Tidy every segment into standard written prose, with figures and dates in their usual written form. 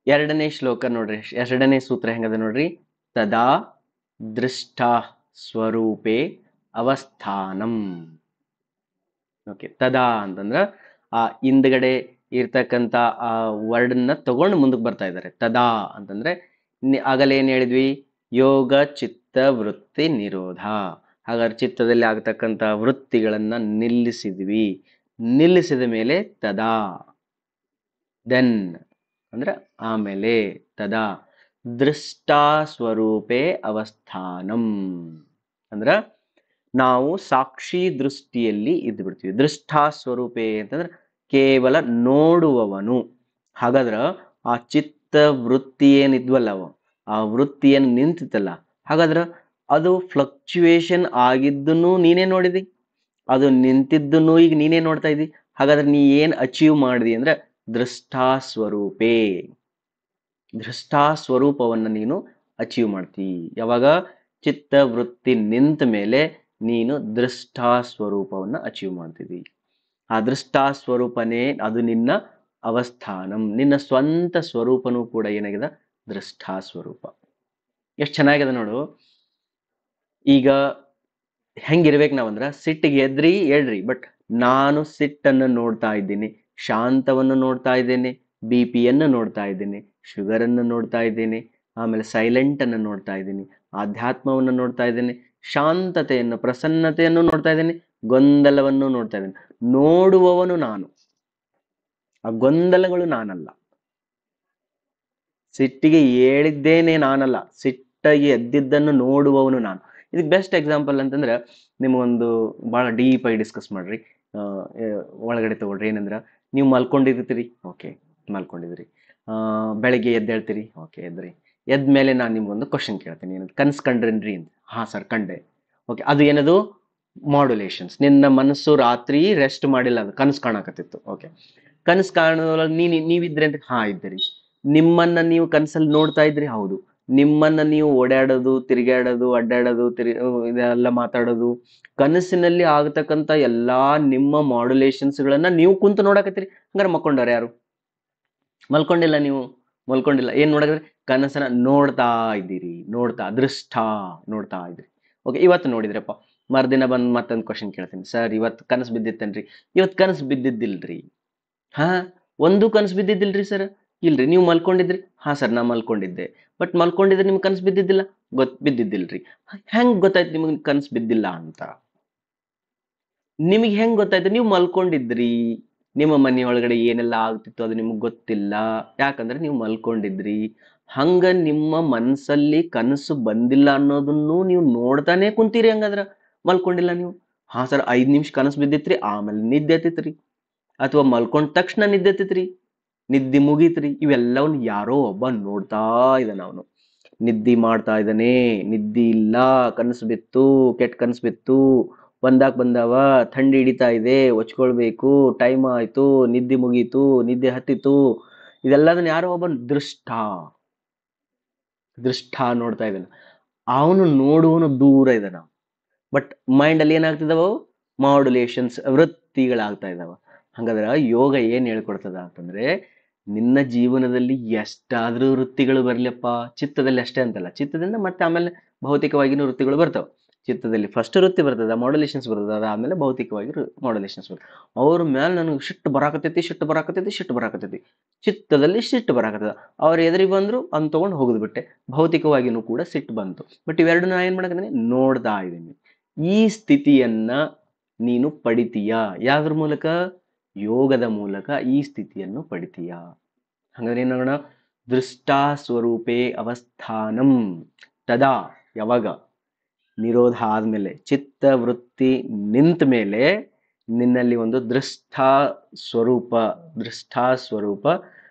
ಎರಡನೇ ಶ್ಲೋಕ ನೋಡ್ರಿ, ಎರಡನೇ ಸೂತ್ರ ಹೆಂಗದ ನೋಡ್ರಿ. ತದಾ ದೃಷ್ಟ ಸ್ವರೂಪೇ ಅವಸ್ಥಾನಂ. ಓಕೆ, ತದಾ ಅಂತಂದ್ರ ಆ ಹಿಂದ್ಗಡೆ ಇರ್ತಕ್ಕಂಥ ಆ ವರ್ಡ್ನ ತಗೊಂಡು ಮುಂದಕ್ಕೆ ಬರ್ತಾ ಇದ್ದಾರೆ. ತದಾ ಅಂತಂದ್ರೆ ಆಗಲೇ ಏನ್ ಹೇಳಿದ್ವಿ, ಯೋಗ ಚಿತ್ತ ವೃತ್ತಿ ನಿರೋಧ. ಹಾಗಾದ್ರೆ ಚಿತ್ತದಲ್ಲಿ ಆಗ್ತಕ್ಕಂಥ ವೃತ್ತಿಗಳನ್ನ ನಿಲ್ಲಿಸಿದ್ವಿ. ನಿಲ್ಲಿಸಿದ ಮೇಲೆ ತದಾ, ದೆನ್ ಅಂದ್ರೆ ಆಮೇಲೆ, ತದಾ ದೃಷ್ಟಾ ಸ್ವರೂಪೇ ಅವಸ್ಥಾನಂ ಅಂದ್ರ ನಾವು ಸಾಕ್ಷಿ ದೃಷ್ಟಿಯಲ್ಲಿ ಇದ್ದು ಬಿಡ್ತೀವಿ. ದೃಷ್ಟಾ ಸ್ವರೂಪೇ ಅಂತಂದ್ರೆ ಕೇವಲ ನೋಡುವವನು. ಹಾಗಾದ್ರ ಆ ಚಿತ್ತ ವೃತ್ತಿ ಏನಿದ್ವಲ್ಲ, ಆ ವೃತ್ತಿ ಏನ್ ನಿಂತಿತ್ತಲ್ಲ, ಹಾಗಾದ್ರ ಅದು ಫ್ಲಕ್ಚುಯೇಷನ್ ಆಗಿದ್ದನ್ನು ನೀನೇ ನೋಡಿದಿ, ಅದು ನಿಂತಿದ್ದನ್ನು ಈಗ ನೀನೇ ನೋಡ್ತಾ ಇದ್ದಿ. ಹಾಗಾದ್ರೆ ನೀ ಏನ್ ಅಚೀವ್ ಮಾಡಿದಿ ಅಂದ್ರೆ ದೃಷ್ಟಾ ಸ್ವರೂಪೇ, ದೃಷ್ಟಾ ಸ್ವರೂಪವನ್ನ ನೀನು ಅಚೀವ್ ಮಾಡ್ತಿ. ಯಾವಾಗ ಚಿತ್ತ ವೃತ್ತಿ ನಿಂತ ಮೇಲೆ ನೀನು ದೃಷ್ಟಾ ಸ್ವರೂಪವನ್ನ ಅಚೀವ್ ಮಾಡ್ತಿದ್ದಿ. ಆ ದೃಷ್ಟಾ ಸ್ವರೂಪನೇ ಅದು ನಿನ್ನ ಅವಸ್ಥಾನಂ. ನಿನ್ನ ಸ್ವಂತ ಸ್ವರೂಪನೂ ಕೂಡ ಏನಾಗಿದೆ, ದೃಷ್ಟಾ ಸ್ವರೂಪ. ಎಷ್ಟು ಚೆನ್ನಾಗಿದೆ ನೋಡು. ಈಗ ಹೆಂಗಿರ್ಬೇಕು ನಾವಂದ್ರ, ಸಿಟ್ಟಿಗೆ ಎದ್ರಿ ಹೇಳ್ರಿ, ಬಟ್ ನಾನು ಸಿಟ್ಟನ್ನು ನೋಡ್ತಾ ಇದ್ದೀನಿ, ಶಾಂತವನ್ನು ನೋಡ್ತಾ ಇದ್ದೇನೆ, ಬಿ ಪಿಯನ್ನು ನೋಡ್ತಾ ಇದ್ದೇನೆ, ಶುಗರ್ ಅನ್ನು ನೋಡ್ತಾ ಇದ್ದೇನೆ, ಆಮೇಲೆ ಸೈಲೆಂಟ್ ಅನ್ನು ನೋಡ್ತಾ ಇದ್ದೀನಿ, ಆಧ್ಯಾತ್ಮವನ್ನು ನೋಡ್ತಾ ಇದ್ದೇನೆ, ಶಾಂತತೆಯನ್ನು ಪ್ರಸನ್ನತೆಯನ್ನು ನೋಡ್ತಾ ಇದ್ದೇನೆ, ಗೊಂದಲವನ್ನು ನೋಡ್ತಾ ಇದ್ದೇನೆ. ನೋಡುವವನು ನಾನು, ಆ ಗೊಂದಲಗಳು ನಾನಲ್ಲ. ಸಿಟ್ಟಿಗೆ ಹೇಳಿದ್ದೇನೆ ನಾನಲ್ಲ, ಸಿಟ್ಟಾಗಿ ಎದ್ದಿದ್ದನ್ನು ನೋಡುವವನು ನಾನು. ಇದಕ್ಕೆ ಬೆಸ್ಟ್ ಎಕ್ಸಾಂಪಲ್ ಅಂತಂದ್ರೆ, ನಿಮ್ಗೊಂದು ಭಾಳ ಡೀಪ್ ಆಗಿ ಡಿಸ್ಕಸ್ ಮಾಡ್ರಿ. ಒಳಗಡೆ ತಗೊಳ್ರಿ. ಏನಂದ್ರ, ನೀವು ಮಲ್ಕೊಂಡಿರ್ತೀರಿ, ಓಕೆ ಮಲ್ಕೊಂಡಿದ್ರಿ, ಬೆಳಗ್ಗೆ ಎದ್ದೇಳ್ತೀರಿ, ಓಕೆ ಎದ್ರಿ. ಎದ್ಮೇಲೆ ನಾನು ನಿಮ್ಗೊಂದು ಕ್ವಶನ್ ಕೇಳ್ತೀನಿ, ಏನಂತ, ಕನ್ಸ್ ಕಂಡ್ರೇನ್ರಿ ಅಂತ. ಹಾ ಸರ್ ಕಂಡೆ. ಓಕೆ, ಅದು ಏನದು, ಮಾಡ್ಯುಲೇಷನ್ಸ್. ನಿನ್ನ ಮನಸ್ಸು ರಾತ್ರಿ ರೆಸ್ಟ್ ಮಾಡಿಲ್ಲ, ಅದು ಕನಸು ಕಾಣಕತ್ತಿತ್ತು. ಓಕೆ, ಕನಸು ಕಾಣೋದ್ರೊಳಗೆ ನೀವಿದ್ರೆ ಅಂತ, ಹಾ ಇದ್ದೀರಿ. ನಿಮ್ಮನ್ನ ನೀವು ಕನಸಲ್ಲಿ ನೋಡ್ತಾ ಇದ್ರಿ, ಹೌದು. ನಿಮ್ಮನ್ನ ನೀವು ಓಡಾಡೋದು, ತಿರುಗಾಡೋದು, ಅಡ್ಡಾಡೋದು, ಇದೆಲ್ಲ ಮಾತಾಡೋದು, ಕನಸಿನಲ್ಲಿ ಆಗತಕ್ಕಂತ ಎಲ್ಲಾ ನಿಮ್ಮ ಮಾಡ್ಯುಲೇಷನ್ಸ್ ಗಳನ್ನ ನೀವು ಕುಂತು ನೋಡಕತ್ತೀರಿ. ಹಂಗಾರೆ ಮಕ್ಕೊಂಡವ್ರ ಯಾರು? ಮಲ್ಕೊಂಡಿಲ್ಲ ನೀವು, ಮಲ್ಕೊಂಡಿಲ್ಲ. ಏನ್ ನೋಡಿದ್ರಿ? ಕನಸನ್ನ ನೋಡ್ತಾ ಇದ್ದೀರಿ, ನೋಡ್ತಾ, ದೃಷ್ಟ ನೋಡ್ತಾ ಇದ್ದೀರಿ. ಓಕೆ, ಇವತ್ತು ನೋಡಿದ್ರಪ್ಪ, ಮರ್ದಿನ ಬಂದ್ ಮತ್ತೊಂದು ಕ್ವಶನ್ ಕೇಳ್ತೀನಿ, ಸರ್ ಇವತ್ತು ಕನಸು ಬಿದ್ದಿತ್ತೇನ್ರಿ? ಇವತ್ತು ಕನಸು ಬಿದ್ದಿದ್ದಿಲ್ರಿ. ಹಾ, ಒಂದು ಕನಸು ಬಿದ್ದಿದ್ದಿಲ್ರಿ ಸರ್? ಇಲ್ರಿ. ನೀವು ಮಲ್ಕೊಂಡಿದ್ರಿ? ಹಾ ಸರ್ ನಾ ಮಲ್ಕೊಂಡಿದ್ದೆ. ಬಟ್ ಮಲ್ಕೊಂಡಿದ್ರೆ ನಿಮ್ಗೆ ಕನಸು ಬಿದ್ದಿದ್ದಿಲ್ಲ? ಬಿದ್ದಿದ್ದಿಲ್ರಿ. ಹೆಂಗ್ ಗೊತ್ತಾಯ್ತು ನಿಮಗೆ ಕನಸು ಬಿದ್ದಿಲ್ಲ ಅಂತ? ನಿಮಗೆ ಹೆಂಗ್ ಗೊತ್ತಾಯ್ತು? ನೀವು ಮಲ್ಕೊಂಡಿದ್ರಿ, ನಿಮ್ಮ ಮನೆಯೊಳಗಡೆ ಏನೆಲ್ಲ ಆಗ್ತಿತ್ತು ಅದು ನಿಮಗೆ ಗೊತ್ತಿಲ್ಲ, ಯಾಕಂದ್ರೆ ನೀವು ಮಲ್ಕೊಂಡಿದ್ರಿ. ಹಂಗ ನಿಮ್ಮ ಮನಸ್ಸಲ್ಲಿ ಕನಸು ಬಂದಿಲ್ಲ ಅನ್ನೋದನ್ನು ನೀವು ನೋಡ್ತಾನೆ ಕುಂತೀರಿ. ಹಂಗಂದ್ರ ಮಲ್ಕೊಂಡಿಲ್ಲ ನೀವು. ಹಾ ಸರ್ 5 ನಿಮಿಷ ಕನಸು ಬಿದ್ದಿತ್ರಿ, ಆಮೇಲೆ ನಿದ್ದೆ ಎತ್ತಿತ್ರಿ, ಅಥವಾ ಮಲ್ಕೊಂಡ ತಕ್ಷಣ ನಿದ್ದೆ ಎತ್ತಿತ್ರಿ, ನಿದ್ದೆ ಮುಗೀತ್ರಿ. ಇವೆಲ್ಲವನ್ನ ಯಾರೋ ಒಬ್ಬ ನೋಡ್ತಾ ಇದ್ದಾನ. ಅವನು ನಿದ್ದೆ ಮಾಡ್ತಾ ಇದ್ದಾನೆ, ನಿದ್ದೆ ಇಲ್ಲ, ಕನಸು ಬಿತ್ತು, ಕೆಟ್ಟ ಕನಸು ಬಿತ್ತು, ಬಂದಾವ, ಥಂಡಿ ಹಿಡಿತಾ ಇದೆ, ಒಚ್ಕೊಳ್ಬೇಕು, ಟೈಮ್ ಆಯ್ತು, ನಿದ್ದೆ ಮುಗೀತು, ನಿದ್ದೆ ಹತ್ತಿತು. ಇದೆಲ್ಲದನ್ನ ಯಾರೋ ಒಬ್ಬ ದೃಷ್ಟ ನೋಡ್ತಾ ಇದ್ದಾನ. ಅವನು ನೋಡುವನು ದೂರ ಇದ್ದಾನ. ಬಟ್ ಮೈಂಡ್ ಅಲ್ಲಿ ಏನಾಗ್ತಿದಾವ? ಮಾಡ್ಯುಲೇಷನ್ಸ್, ವೃತ್ತಿಗಳಾಗ್ತಾ ಇದಾವ. ಹಂಗಾದ್ರೆ ಯೋಗ ಏನ್ ಹೇಳ್ಕೊಡ್ತದ ಅಂತಂದ್ರೆ, ನಿನ್ನ ಜೀವನದಲ್ಲಿ ಎಷ್ಟಾದ್ರೂ ವೃತ್ತಿಗಳು ಬರ್ಲಿಪ್ಪ, ಚಿತ್ತದಲ್ಲಿ ಅಷ್ಟೇ ಅಂತಲ್ಲ, ಚಿತ್ತದಿಂದ ಮತ್ತೆ ಆಮೇಲೆ ಭೌತಿಕವಾಗಿನೂ ವೃತ್ತಿಗಳು ಬರ್ತಾವ. ಚಿತ್ತದಲ್ಲಿ ಫಸ್ಟ್ ವೃತ್ತಿ ಬರ್ತದ, ಮಾಡ್ಯುಲೇಷನ್ಸ್ ಬರ್ತದ, ಅದಾದ್ಮೇಲೆ ಭೌತಿಕವಾಗಿ ಮಾಡ್ಯುಲೇಷನ್ಸ್ ಬರ್ತದೆ. ಅವ್ರ ಮೇಲೆ ನನಗೆ ಸಿಟ್ಟು ಬರಾಕತೈತಿ. ಚಿತ್ತದಲ್ಲಿ ಸಿಟ್ಟು ಬರಾಕತ್ತದ. ಅವ್ರು ಎದುರಿಗೆ ಬಂದ್ರು ಅನ್ ತಗೊಂಡು ಹೋಗುದು ಬಿಟ್ಟೆ, ಭೌತಿಕವಾಗಿನೂ ಕೂಡ ಸಿಟ್ಟು ಬಂತು. ಬಟ್ ಇವೆರಡು ನಾ ಏನ್ ಮಾಡಕತ್ತೀನಿ, ನೋಡ್ತಾ ಇದ್ದೀನಿ. ಈ ಸ್ಥಿತಿಯನ್ನ ನೀನು ಪಡಿತೀಯ. ಯಾವ್ದ್ರ ಮೂಲಕ? ಯೋಗದ ಮೂಲಕ ಈ ಸ್ಥಿತಿಯನ್ನು ಪಡಿತೀಯ. ಹಾಗಾದ್ರೆ ಏನಾಗೋಣ, ದೃಷ್ಟಾ ಸ್ವರೂಪೇ ಅವಸ್ಥಾನಂ ತದಾ, ಯಾವಾಗ? ನಿರೋಧ ಆದ್ಮೇಲೆ, ಚಿತ್ತ ವೃತ್ತಿ ನಿಂತ ಮೇಲೆ ನಿನ್ನಲ್ಲಿ ಒಂದು ದೃಷ್ಟಾ ಸ್ವರೂಪ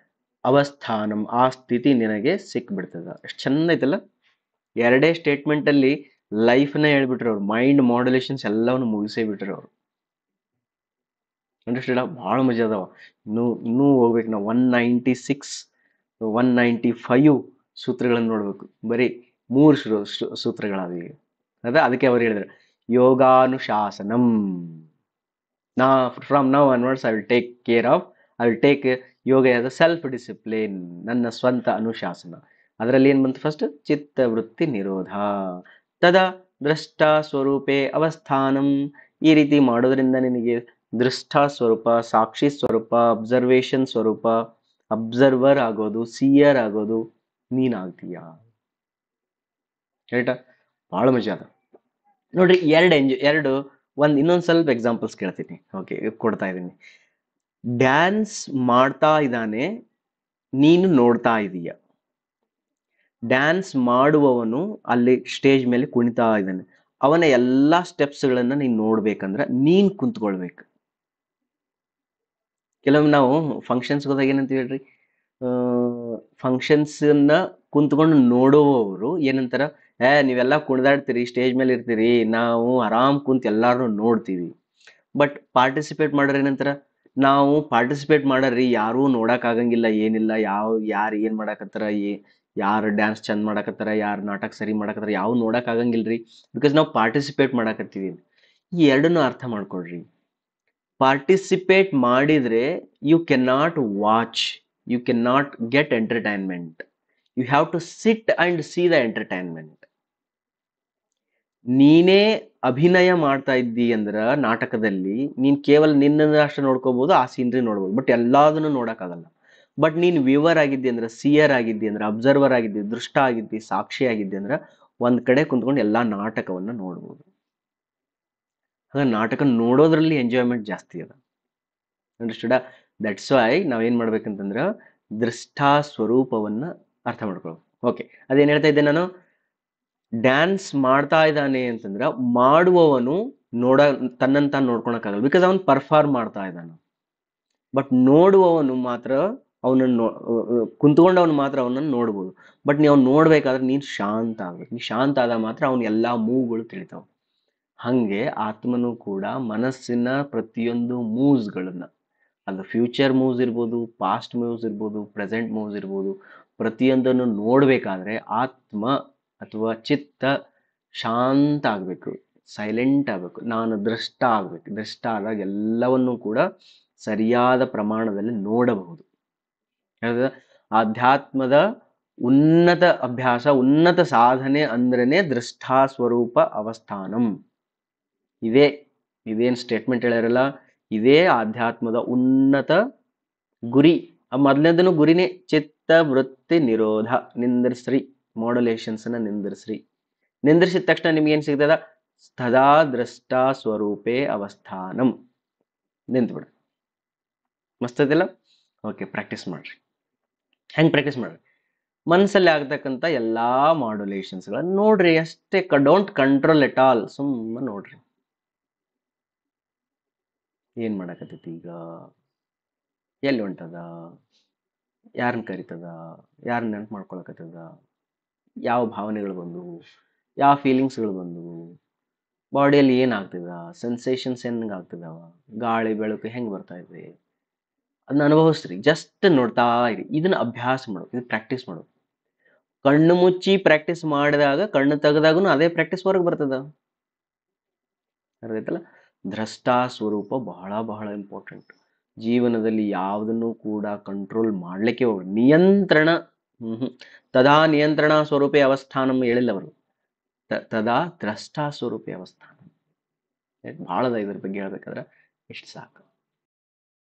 ಅವಸ್ಥಾನಂ, ಆ ಸ್ಥಿತಿ ನಿನಗೆ ಸಿಕ್ಬಿಡ್ತದ. ಎಷ್ಟು ಚಂದ ಐತಲ್ಲ. ಎರಡೇ ಸ್ಟೇಟ್ಮೆಂಟ್ ಅಲ್ಲಿ ಲೈಫ್ನ ಹೇಳ್ಬಿಟ್ರು ಅವ್ರು. ಮೈಂಡ್ ಮಾಡ್ಯುಲೇಷನ್ಸ್ ಎಲ್ಲವನ್ನು ಮುಗಿಸೇ ಬಿಟ್ರು ಅವ್ರು. ಅಂಡರ್ಸ್ಟ್ಯಾಂಡ್? ಬಹಳ ಮಜಾ ಅದಾವ. ಇನ್ನೂ ಹೋಗ್ಬೇಕು ನಾವು. 196 195 ಸೂತ್ರಗಳನ್ನು ನೋಡ್ಬೇಕು. ಬರೀ 3 ಸೂತ್ರಗಳಾದ ಈಗ. ಅದಕ್ಕೆ ಅವ್ರು ಹೇಳಿದ್ರು ಯೋಗಾನುಶಾಸನಂ. From now onwards I will take yoga ಯಾವುದು ಸೆಲ್ಫ್ ಡಿಸಿಪ್ಲಿನ್, ನನ್ನ ಸ್ವಂತ ಅನುಶಾಸನ. ಅದರಲ್ಲಿ ಏನು ಬಂತು ಫಸ್ಟ್? ಚಿತ್ತವೃತ್ತಿ ನಿರೋಧ. ತದಾ ದೃಷ್ಟ ಸ್ವರೂಪೇ ಅವಸ್ಥಾನಂ. ಈ ರೀತಿ ಮಾಡೋದ್ರಿಂದ ನಿನಗೆ ದೃಷ್ಟ ಸ್ವರೂಪ, ಸಾಕ್ಷಿ ಸ್ವರೂಪ, ಅಬ್ಸರ್ವೇಷನ್ ಸ್ವರೂಪ, ಅಬ್ಸರ್ವರ್ ಆಗೋದು, ಸಿಯರ್ ಆಗೋದು ನೀನಾಗ್ತೀಯ. ರೈಟಾ? ಭಾಳ ಮಜಾ ಅದ ನೋಡ್ರಿ. ಎರಡು ಇನ್ನೊಂದು ಸ್ವಲ್ಪ ಎಕ್ಸಾಂಪಲ್ಸ್ ಕೇಳ್ತೀನಿ. ಓಕೆ, ಕೊಡ್ತಾ ಇದ್ದೀನಿ. ಡ್ಯಾನ್ಸ್ ಮಾಡ್ತಾ ಇದ್ದಾನೆ, ನೀನು ನೋಡ್ತಾ ಇದೀಯ. ಡ್ಯಾನ್ಸ್ ಮಾಡುವವನು ಅಲ್ಲಿ ಸ್ಟೇಜ್ ಮೇಲೆ ಕುಣಿತಾ ಇದ್ದಾನೆ, ಅವನ ಎಲ್ಲಾ ಸ್ಟೆಪ್ಸ್ಗಳನ್ನ ನೀನು ನೋಡ್ಬೇಕಂದ್ರೆ ನೀನ್ ಕುಂತ್ಕೊಳ್ಬೇಕು. ಕೆಲವೊಮ್ಮೆ ನಾವು ಫಂಕ್ಷನ್ಸ್ ಹೋದಾಗ ಏನಂತ ಹೇಳ್ರಿ, ಫಂಕ್ಷನ್ಸ್ನ ಕುಂತ್ಕೊಂಡು ನೋಡುವವರು ಏನಂತಾರ, ನೀವೆಲ್ಲ ಕುಣಿದಾಡ್ತೀರಿ, ಸ್ಟೇಜ್ ಮೇಲೆ ಇರ್ತೀರಿ, ನಾವು ಆರಾಮ್ ಕುಂತ್ ಎಲ್ಲಾರು ನೋಡ್ತೀವಿ. ಬಟ್ ಪಾರ್ಟಿಸಿಪೇಟ್ ಮಾಡೋರು ಏನಂತಾರ, ನಾವು ಪಾರ್ಟಿಸಿಪೇಟ್ ಮಾಡರಿ, ಯಾರೂ ನೋಡಕ್ ಆಗಂಗಿಲ್ಲ, ಏನಿಲ್ಲ, ಯಾರು ಏನ್ ಮಾಡಾಕತ್ತಾರ, ಯಾರು ಡ್ಯಾನ್ಸ್ ಚಂದ ಮಾಡಾಕತ್ತಾರ, ಯಾರು ನಾಟಕ ಸರಿ ಮಾಡಾಕತ್ತಾರ, ಯಾವ ನೋಡಕ್ ಆಗಂಗಿಲ್ರಿ, ಬಿಕಾಸ್ ನಾವು ಪಾರ್ಟಿಸಿಪೇಟ್ ಮಾಡಾಕತ್ತೀವಿ. ಈ ಎರಡನ್ನೂ ಅರ್ಥ ಮಾಡ್ಕೊಳ್ರಿ. ಪಾರ್ಟಿಸಿಪೇಟ್ ಮಾಡಿದ್ರೆ you can not watch, you can not get entertainment, you have to sit and see the entertainment. ನೀನೇ ಅಭಿನಯ ಮಾಡ್ತಾ ಇದ್ದಿ ಅಂದ್ರ ನಾಟಕದಲ್ಲಿ ನೀನ್ ಕೇವಲ ನಿನ್ನ ಅಷ್ಟು ನೋಡ್ಕೋಬಹುದು, ಆ ಸೀನ್ರಿ ನೋಡ್ಬೋದು, ಬಟ್ ಎಲ್ಲದನ್ನು ನೋಡಕ್ಕಾಗಲ್ಲ. ಬಟ್ ನೀನ್ ವ್ಯೂವರ್ ಆಗಿದ್ದಿ ಅಂದ್ರೆ, ಸಿಯರ್ ಆಗಿದ್ದಿ ಅಂದ್ರೆ, ಅಬ್ಸರ್ವರ್ ಆಗಿದ್ದಿ, ದೃಷ್ಟ ಆಗಿದ್ದಿ, ಸಾಕ್ಷಿ ಆಗಿದ್ದಿ ಅಂದ್ರೆ ಒಂದ್ ಕಡೆ ಕುಂತ್ಕೊಂಡು ಎಲ್ಲಾ ನಾಟಕವನ್ನ ನೋಡ್ಬೋದು. ಹಾಗ ನಾಟಕ ನೋಡೋದ್ರಲ್ಲಿ ಎಂಜಾಯ್ಮೆಂಟ್ ಜಾಸ್ತಿ ಅದ. ಅಂಡರ್ಸ್ಟುಡ? ದಟ್ಸ್ ವೈ ನಾವೇನ್ ಮಾಡ್ಬೇಕಂತಂದ್ರ ದೃಷ್ಟಾ ಸ್ವರೂಪವನ್ನ ಅರ್ಥ ಮಾಡ್ಕೊಳ್ಬೇಕು. ಓಕೆ, ಅದೇನ್ ಹೇಳ್ತಾ ಇದ್ದೆ ನಾನು? ಡ್ಯಾನ್ಸ್ ಮಾಡ್ತಾ ಇದ್ದಾನೆ ಅಂತಂದ್ರ ಮಾಡುವವನು ತನ್ನಂತ ನೋಡ್ಕೊಳಕ್ಕಾಗಲ್ಲ, ಬಿಕಾಸ್ ಅವನು ಪರ್ಫಾರ್ಮ್ ಮಾಡ್ತಾ ಇದ್ದಾನ. ಬಟ್ ನೋಡುವವನು ಮಾತ್ರ ಅವನನ್ನು ಕುಂತ್ಕೊಂಡವನು ಮಾತ್ರ ಅವನನ್ನು ನೋಡ್ಬೋದು. ಬಟ್ ನೀವು ಅವ್ನು ನೋಡ್ಬೇಕಾದ್ರೆ ನೀನ್ ಶಾಂತ ಆಗ್ಬೇಕು. ನೀ ಶಾಂತ ಆದಾಗ ಮಾತ್ರ ಅವನ ಎಲ್ಲಾ ಮೂವ್ಗಳು ತಿಳಿತಾವ. ಹಂಗೆ ಆತ್ಮನು ಕೂಡ ಮನಸ್ಸಿನ ಪ್ರತಿಯೊಂದು ಮೂವ್ಸ್ಗಳನ್ನ, ಅದು ಫ್ಯೂಚರ್ ಮೂವ್ಸ್ ಇರ್ಬೋದು, ಪಾಸ್ಟ್ ಮೂವ್ಸ್ ಇರ್ಬೋದು, ಪ್ರೆಸೆಂಟ್ ಮೂವ್ಸ್ ಇರ್ಬೋದು, ಪ್ರತಿಯೊಂದನ್ನು ನೋಡ್ಬೇಕಾದ್ರೆ ಆತ್ಮ ಅಥವಾ ಚಿತ್ತ ಶಾಂತ ಆಗ್ಬೇಕು, ಸೈಲೆಂಟ್ ಆಗ್ಬೇಕು, ನಾನು ದೃಷ್ಟ ಆಗ್ಬೇಕು. ದೃಷ್ಟ ಆದಾಗ ಎಲ್ಲವನ್ನೂ ಕೂಡ ಸರಿಯಾದ ಪ್ರಮಾಣದಲ್ಲಿ ನೋಡಬಹುದು. ಆಧ್ಯಾತ್ಮದ ಉನ್ನತ ಅಭ್ಯಾಸ, ಉನ್ನತ ಸಾಧನೆ ಅಂದ್ರೇನೆ ದೃಷ್ಟಾ ಸ್ವರೂಪ ಅವಸ್ಥಾನಂ. ಇದೇನ್ ಸ್ಟೇಟ್ಮೆಂಟ್ ಹೇಳ್ಯಾರಲ್ಲ, ಇದೇ ಆಧ್ಯಾತ್ಮದ ಉನ್ನತ ಗುರಿ. ಆ ಮೊದಲನೇದನ್ನು ಗುರಿನೇ ಚಿತ್ತ ವೃತ್ತಿ ನಿರೋಧ. ನಿಂದ್ರಿಸ್ರಿ, ಮಾಡ್ಯುಲೇಷನ್ಸ್ ನ ನಿಂದ್ರಿಸಿದ ತಕ್ಷಣ ನಿಮ್ಗೆ ಏನ್ ಸಿಗ್ತದ? ತದಾ ದೃಷ್ಟ ಸ್ವರೂಪೇ ಅವಸ್ಥಾನಂ. ನಿಂತು ಬಿಡ. ಮಸ್ತ್ ಐತಿಲ್ಲ? ಓಕೆ, ಪ್ರಾಕ್ಟೀಸ್ ಮಾಡ್ರಿ. ಹೆಂಗ್ ಪ್ರಾಕ್ಟೀಸ್ ಮಾಡ್ರಿ? ಮನಸ್ಸಲ್ಲಿ ಆಗ್ತಕ್ಕಂಥ ಎಲ್ಲಾ ಮಾಡ್ಯುಲೇಷನ್ಸ್ಗಳನ್ನ ನೋಡ್ರಿ ಅಷ್ಟೇ. ಡೋಂಟ್ ಕಂಟ್ರೋಲ್ ಎಟ್ ಆಲ್, ಸುಮ್ಮ ನೋಡ್ರಿ ಏನ್ ಮಾಡಕತ್ತೈತಿ ಈಗ, ಎಲ್ಲಿ ಹೊಂಟದ, ಯಾರನ್ನ ಕರಿತದ, ಯಾರನ್ನ ನೆನಪು ಮಾಡ್ಕೊಳಕತ್ತದ, ಯಾವ ಭಾವನೆಗಳು ಬಂದವು, ಯಾವ ಫೀಲಿಂಗ್ಸ್ಗಳು ಬಂದವು, ಬಾಡಿಯಲ್ಲಿ ಏನಾಗ್ತದ, ಸೆನ್ಸೇಷನ್ಸ್ ಹೆಂಗಾಗ್ತದವ, ಗಾಳಿ ಬೆಳಕು ಹೆಂಗ್ ಬರ್ತಾ ಇದೆ, ಅದನ್ನ ಅನುಭವಿಸ್ರಿ. ಜಸ್ಟ್ ನೋಡ್ತಾ ಇರಿ. ಇದನ್ನ ಅಭ್ಯಾಸ ಮಾಡು, ಇದು ಪ್ರಾಕ್ಟೀಸ್ ಮಾಡು. ಕಣ್ಣು ಮುಚ್ಚಿ ಪ್ರಾಕ್ಟೀಸ್ ಮಾಡಿದಾಗ ಕಣ್ಣು ತೆಗೆದಾಗೂ ಅದೇ ಪ್ರಾಕ್ಟೀಸ್ ಹೊರಗೆ ಬರ್ತದ. ಅರ್ಥಾಯ್ತಲ್ಲ? ದ್ರಷ್ಟಾ ಸ್ವರೂಪ ಬಹಳ ಬಹಳ ಇಂಪಾರ್ಟೆಂಟ್. ಜೀವನದಲ್ಲಿ ಯಾವುದನ್ನು ಕೂಡ ಕಂಟ್ರೋಲ್ ಮಾಡ್ಲಿಕ್ಕೆ ಹೋಗ್ರಿ. ನಿಯಂತ್ರಣ ತದಾ ನಿಯಂತ್ರಣ ಸ್ವರೂಪೇ ಅವಸ್ಥಾನಂ ಹೇಳಿಲ್ಲ ಅವರು. ತದಾ ದ್ರಷ್ಟಾ ಸ್ವರೂಪೇ ಅವಸ್ಥಾನ. ಬಹಳದ ಇದ್ರ ಬಗ್ಗೆ ಹೇಳ್ಬೇಕಾದ್ರೆ ಇಷ್ಟು ಸಾಕು.